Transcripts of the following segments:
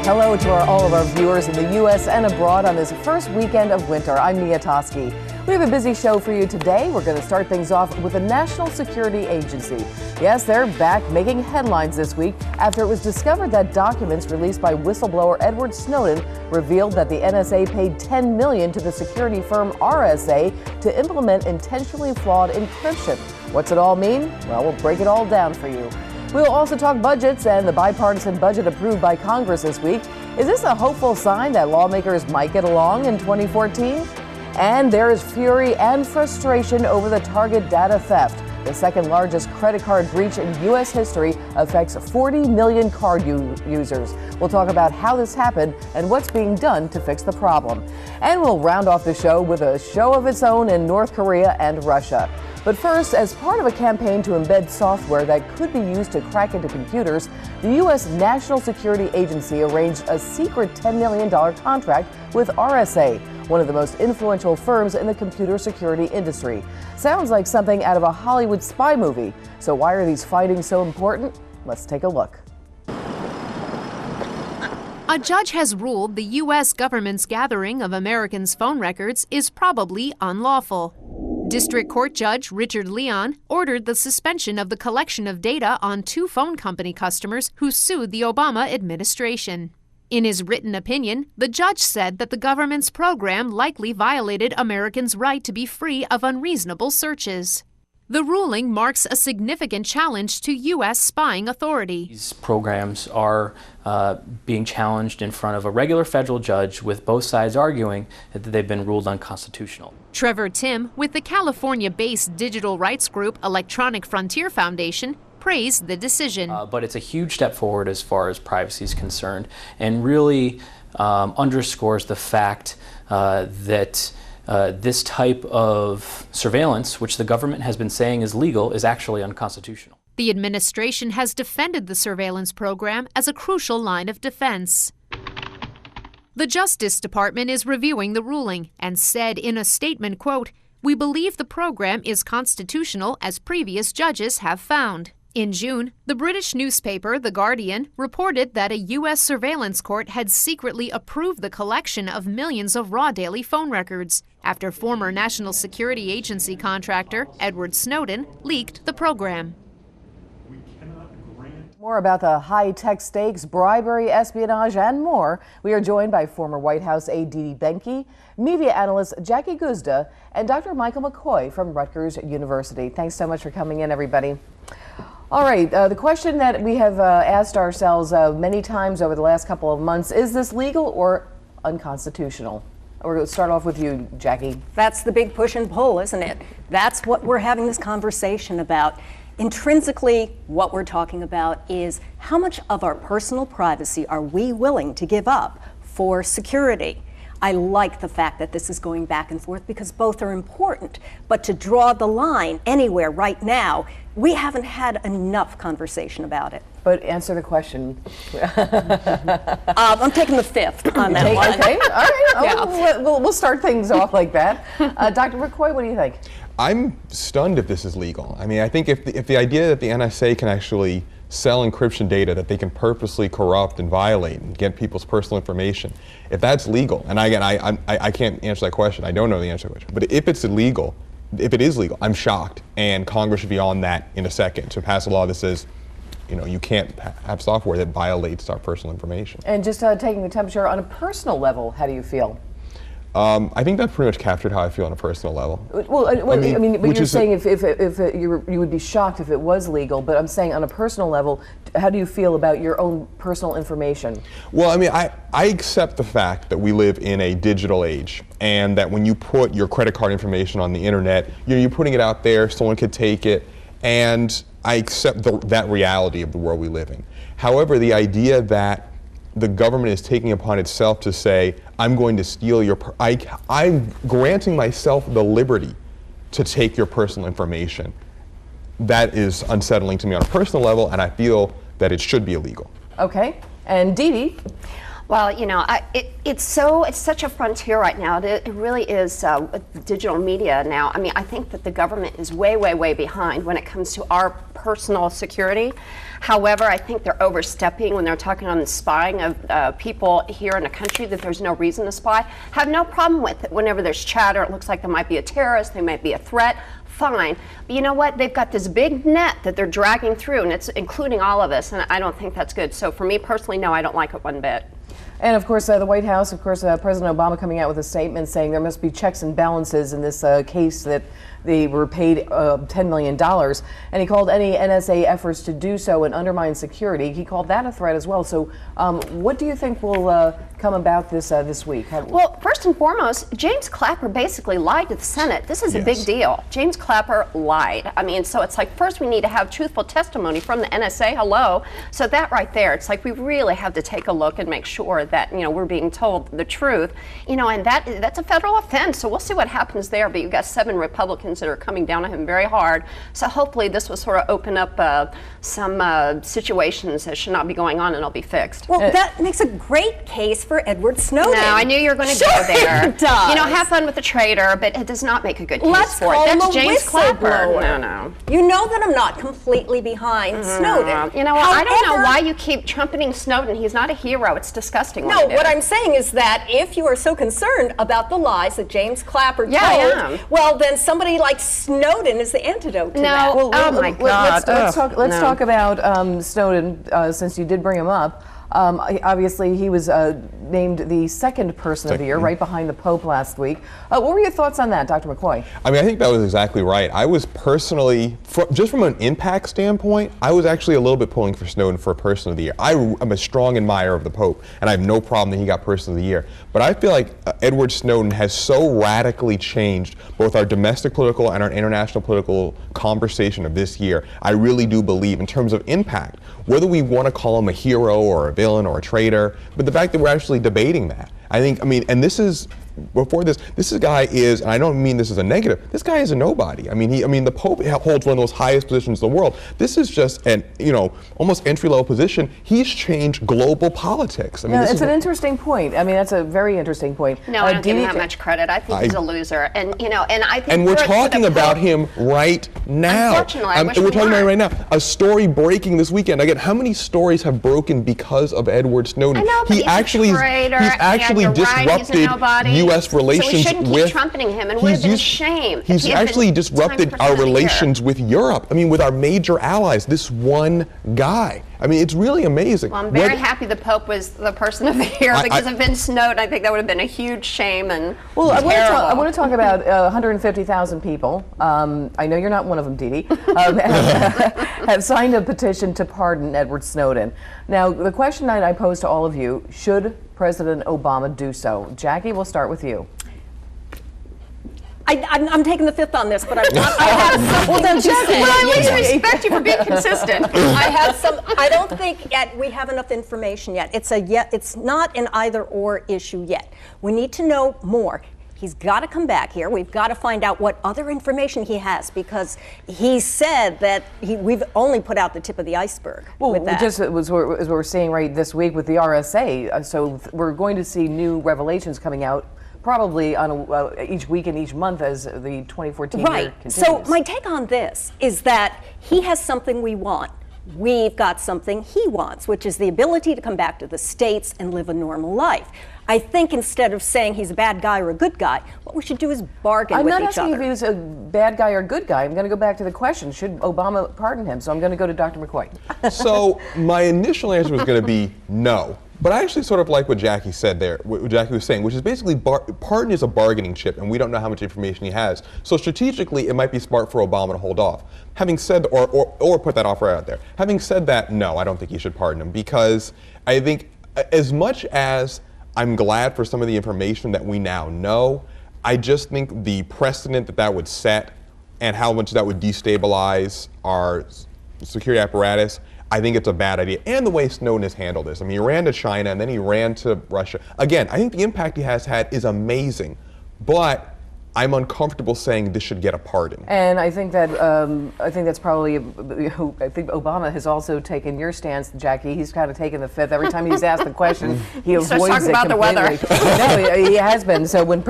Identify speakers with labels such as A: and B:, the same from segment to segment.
A: Hello to all of our viewers in the U.S. and abroad on this first weekend of winter. I'm Toschi. We have a busy show for you today. We're going to start things off with the National Security Agency. Yes, they're back making headlines this week after it was discovered that documents released by whistleblower Edward Snowden revealed that the NSA paid $10 million to the security firm RSA to implement intentionally flawed encryption. What's it all mean? Well, we'll break it all down for you. We'll also talk budgets and the bipartisan budget approved by Congress this week. Is this a hopeful sign that lawmakers might get along in 2014? And there is fury and frustration over the Target data theft. The second largest credit card breach in U.S. history affects 40 million card users. We'll talk about how this happened and what's being done to fix the problem. And we'll round off the show with a show of its own in North Korea and Russia. But first, as part of a campaign to embed software that could be used to crack into computers, the U.S. National Security Agency arranged a secret $10 million contract with RSA, one of the most influential firms in the computer security industry. Sounds like something out of a Hollywood spy movie. So why are these findings so important? Let's take a look.
B: A judge has ruled the U.S. government's gathering of Americans' phone records is probably unlawful. District Court Judge Richard Leon ordered the suspension of the collection of data on two phone company customers who sued the Obama administration. In his written opinion, the judge said that the government's program likely violated Americans' right to be free of unreasonable searches. The ruling marks a significant challenge to U.S. spying authority.
C: These programs are being challenged in front of a regular federal judge, with both sides arguing that they've been ruled unconstitutional.
B: Trevor Tim, with the California-based digital rights group Electronic Frontier Foundation, praised the decision.
C: But it's a huge step forward as far as privacy is concerned, and really underscores the fact that this type of surveillance, which the government has been saying is legal, is actually unconstitutional.
B: The administration has defended the surveillance program as a crucial line of defense. The Justice Department is reviewing the ruling and said in a statement, quote, "We believe the program is constitutional as previous judges have found." In June, the British newspaper The Guardian reported that a U.S. surveillance court had secretly approved the collection of millions of raw daily phone records after former National Security Agency contractor Edward Snowden leaked the program.
A: More about the high-tech stakes, bribery, espionage, and more. We are joined by former White House aide Benkie, media analyst Jackie Guzda, and Dr. Michael McKoy from Rutgers University. Thanks so much for coming in, everybody. All right, the question that we have asked ourselves many times over the last couple of months, is this legal or unconstitutional? We're going to start off with you, Jackie.
D: That's the big push and pull, isn't it? That's what we're having this conversation about. Intrinsically, what we're talking about is how much of our personal privacy are we willing to give up for security? I like the fact that this is going back and forth because both are important, but to draw the line anywhere right now, we haven't had enough conversation about it.
A: But answer the question.
D: I'm taking the fifth on that one.
A: Okay, all right.
D: Yeah.
A: We'll start things off like that. Dr. McKoy, what do you think?
E: I'm stunned if this is legal. I mean, I think if the idea that the NSA can actually sell encryption data, that they can purposely corrupt and violate and get people's personal information, if that's legal, and again, I can't answer that question. I don't know the answer to the question. But if it's illegal, if it is legal, I'm shocked, and Congress should be on that in a second to pass a law that says, you know, you can't have software that violates our personal information.
A: And just taking the temperature on a personal level, how do you feel?
E: I think that pretty much captured how I feel on a personal level.
A: Well, I mean, but you're saying if you would be shocked if it was legal, but I'm saying on a personal level, how do you feel about your own personal information?
E: Well, I mean, I accept the fact that we live in a digital age, and that when you put your credit card information on the internet, you're putting it out there, someone could take it, and I accept that reality of the world we live in. However, the idea that the government is taking upon itself to say, I'm going to steal your, I'm granting myself the liberty to take your personal information. That is unsettling to me on a personal level, and I feel that it should be illegal.
A: Okay, and Dee Dee?
F: Well, you know, it's such a frontier right now. It really is digital media now. I mean, I think that the government is way, way, way behind when it comes to our personal security. However, I think they're overstepping when they're talking on the spying of people here in a country that there's no reason to spy. Have no problem with it. Whenever there's chatter, it looks like there might be a terrorist, there might be a threat. Fine. But you know what? They've got this big net that they're dragging through, and it's including all of us, and I don't think that's good. So for me personally, no, I don't like it one bit.
A: And of course, the White House, of course, President Obama coming out with a statement saying there must be checks and balances in this case that they were paid $10 million. And he called any NSA efforts to do so and undermine security. He called that a threat as well. So what do you think will come about this week?
F: Well, first and foremost, James Clapper basically lied to the Senate. This is a big deal. James Clapper lied. I mean, so it's like, first we need to have truthful testimony from the NSA. Hello. So that right there, it's like we really have to take a look and make sure that, you know, we're being told the truth. You know, and that's a federal offense. So we'll see what happens there. But you've got 7 Republicans that are coming down on him very hard. So hopefully this will sort of open up some situations that should not be going on, and it'll be fixed.
D: Well, that makes a great case for Edward Snowden.
F: No, I knew you were going to go there.
D: It does.
F: You know, have fun with the traitor, but it does not make a good case
D: Let's
F: for it.
D: call him
F: That's
D: a
F: James Clapper.
D: whistleblower.
F: No.
D: You know that I'm not completely behind Snowden.
F: You know what? I don't know why you keep trumpeting Snowden. He's not a hero. It's disgusting.
D: No, what I'm saying is that if you are so concerned about the lies that James Clapper told, well, then somebody like Snowden is the antidote to that.
A: Well,
F: oh my God.
A: Let's talk about Snowden, since you did bring him up. Obviously, he was named the second person of the year, right behind the Pope last week. What were your thoughts on that, Dr. McKoy?
E: I mean, I think that was exactly right. I was personally, just from an impact standpoint, I was actually a little bit pulling for Snowden for Person of the Year. I'm a strong admirer of the Pope, and I have no problem that he got Person of the Year. But I feel like Edward Snowden has so radically changed both our domestic political and our international political conversation of this year. I really do believe, in terms of impact, whether we want to call him a hero or a villain or a traitor, but the fact that we're actually debating that. I mean, and this is, before this guy is, and I don't mean this as a negative, this guy is a nobody. I mean, the Pope holds one of those highest positions in the world. This is just an, almost entry-level position. He's changed global politics. I mean,
A: it's an interesting point. I mean, that's a very interesting point.
F: No, I don't give him that much credit. I think he's a loser. And, and I think...
E: And we're talking about him right now.
F: Unfortunately, I wish
E: we're talking about it right now. A story breaking this weekend. Again, how many stories have broken because of Edward Snowden?
F: I know, but he's actually
E: disrupted U.S. relations
F: so we shouldn't
E: with.
F: Keep trumpeting him, and it would have been a shame.
E: He's actually disrupted our relations with Europe. I mean, with our major allies. This one guy. I mean, it's really amazing.
F: Well, I'm very happy the Pope was the person of the year, because if it had been Snowden, I think that would have been a huge shame and
A: I want to talk about 150,000 people. I know you're not one of them, Dee Dee, have signed a petition to pardon Edward Snowden. Now, the question that I pose to all of you: should President Obama do so? Jackie, we'll start with you.
D: I'm taking the fifth on this, but I have something
F: well, then, Jackie, well, I at least respect you for being consistent.
D: I don't think we have enough information yet. It's not an either-or issue yet. We need to know more. He's got to come back here. We've got to find out what other information he has, because he said that we've only put out the tip of the iceberg.
A: Well, just as we're seeing right this week with the RSA, so we're going to see new revelations coming out probably on each week and each month as the 2014 year continues.
D: So my take on this is that he has something we want. We've got something he wants, which is the ability to come back to the States and live a normal life. I think instead of saying he's a bad guy or a good guy, what we should do is bargain with each other.
A: I'm not asking if he's a bad guy or good guy. I'm going to go back to the question, should Obama pardon him? So I'm going to go to Dr. McKoy.
E: So my initial answer was going to be no. But I actually sort of like what Jackie said there, what Jackie was saying, which is basically pardon is a bargaining chip, and we don't know how much information he has. So strategically, it might be smart for Obama to hold off. Having said, or put that offer out there. Having said that, no, I don't think he should pardon him, because I think as much as I'm glad for some of the information that we now know, I just think the precedent that would set and how much that would destabilize our security apparatus, I think it's a bad idea. And the way Snowden has handled this. I mean, he ran to China and then he ran to Russia. Again, I think the impact he has had is amazing, but I'm uncomfortable saying this should get a pardon.
A: And I think that that's probably. I think Obama has also taken your stance, Jackie. He's kind of taken the fifth every time he's asked the question. He avoids it
F: talking about
A: completely.
F: the weather.
A: No, he has been. So when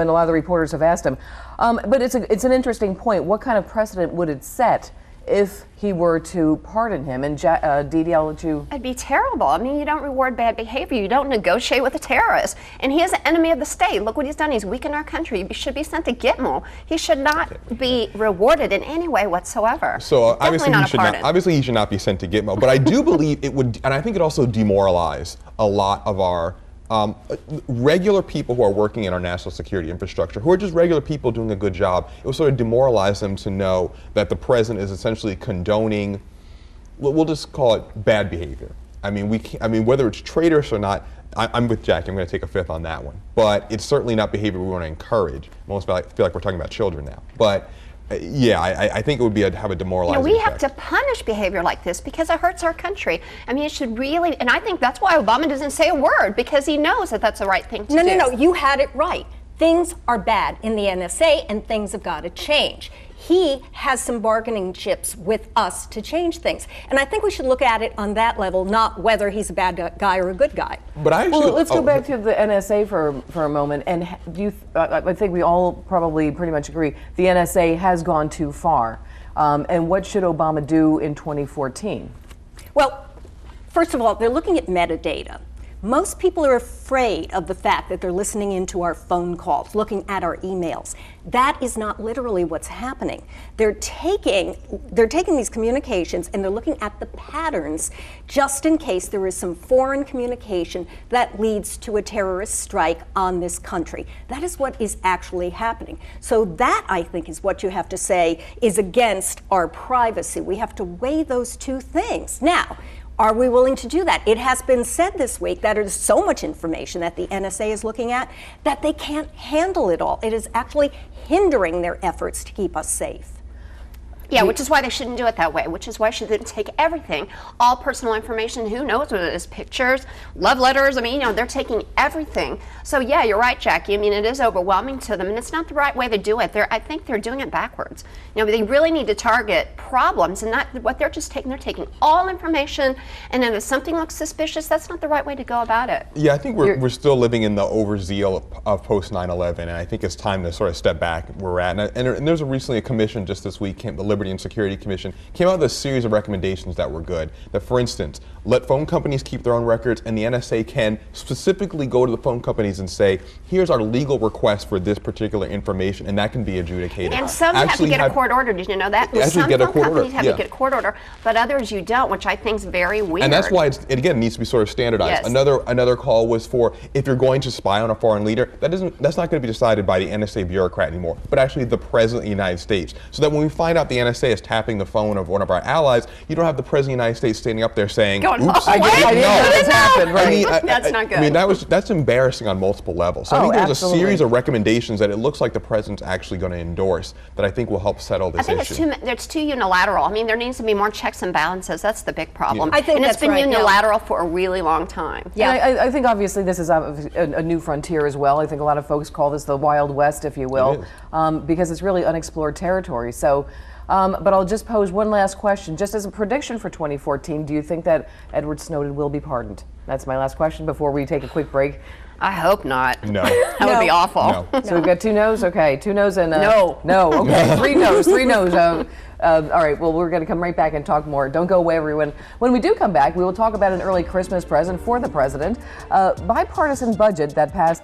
A: a lot of the reporters have asked him, but it's an interesting point. What kind of precedent would it set if he were to pardon him? And Dee, I'll let you.
F: It'd be terrible. I mean, you don't reward bad behavior. You don't negotiate with a terrorist. And he is an enemy of the state. Look what he's done. He's weakened our country. He should be sent to Gitmo. He should not be rewarded in any way whatsoever.
E: So obviously he should not be sent to Gitmo. But I do believe it would, and I think it also demoralize a lot of our regular people who are working in our national security infrastructure, who are just regular people doing a good job. It will sort of demoralize them to know that the president is essentially condoning, we'll just call it bad behavior. I mean, whether it's traitorous or not, I'm with Jackie. I'm going to take a fifth on that one. But it's certainly not behavior we want to encourage. I almost feel like we're talking about children now. But yeah, I think it would have a demoralizing
F: we
E: effect.
F: have to punish behavior like this because it hurts our country. I mean, it should really, and I think that's why Obama doesn't say a word, because he knows that that's the right thing to do.
D: No, you had it right. Things are bad in the NSA and things have got to change. He has some bargaining chips with us to change things. And I think we should look at it on that level, not whether he's a bad guy or a good guy.
E: But
A: let's go back to the NSA for a moment. And I think we all probably pretty much agree the NSA has gone too far. And what should Obama do in 2014?
D: Well, first of all, they're looking at metadata. Most people are afraid of the fact that they're listening into our phone calls, looking at our emails. That is not literally what's happening. They're taking these communications and they're looking at the patterns just in case there is some foreign communication that leads to a terrorist strike on this country. That is what is actually happening. So that, I think, is what you have to say is against our privacy. We have to weigh those two things. Now, are we willing to do that? It has been said this week that there's so much information that the NSA is looking at that they can't handle it all. It is actually hindering their efforts to keep us safe.
F: Yeah, which is why they shouldn't do it that way, which is why she didn't take everything, all personal information, who knows what it is, pictures, love letters, I mean, they're taking everything. So yeah, you're right, Jackie, I mean, it is overwhelming to them, and it's not the right way to do it. I think they're doing it backwards. They really need to target problems, and not what they're just taking. They're taking all information, and then if something looks suspicious, that's not the right way to go about it.
E: Yeah, I think we're still living in the overzeal of post 9/11, and I think it's time to sort of step back where we're at. And there's recently a commission just this week, the Liberty and Security Commission, came out with a series of recommendations that were good. That, for instance, let phone companies keep their own records, and the NSA can specifically go to the phone companies and say, here's our legal request for this particular information, and that can be adjudicated.
F: And some have to get a court order. Did you know that? Some phone companies have to get a court order, but others you don't, which I think is very weird.
E: And that's why it needs to be sort of standardized. Yes. Another call was for, if you're going to spy on a foreign leader, that's not going to be decided by the NSA bureaucrat anymore, but actually the President of the United States. So that when we find out the NSA is tapping the phone of one of our allies, you don't have the President of the United States standing up there saying, oops, I didn't know this happened, right?
F: That's not good.
E: I mean, that's embarrassing on multiple levels. So I think there's a series of recommendations that it looks like the President's actually going to endorse that I think will help settle this issue.
F: I think it's too unilateral. I mean, there needs to be more checks and balances. That's the big problem.
D: Yeah. I think
F: it's been unilateral for a really long time.
A: Yeah, I think obviously this is a new frontier as well. I think a lot of folks call this the Wild West, if you will, because it's really unexplored territory. So, but I'll just pose one last question. Just as a prediction for 2014, do you think that Edward Snowden will be pardoned? That's my last question before we take a quick break.
F: I hope not.
E: No.
F: That would be awful.
E: No.
A: So we've got 2 no's? Okay, 2 no's and
F: no.
A: No, okay, 3 no's, 3 no's. All right, well, we're going to come right back and talk more. Don't go away, everyone. When we do come back, we will talk about an early Christmas present for the president, bipartisan budget that passed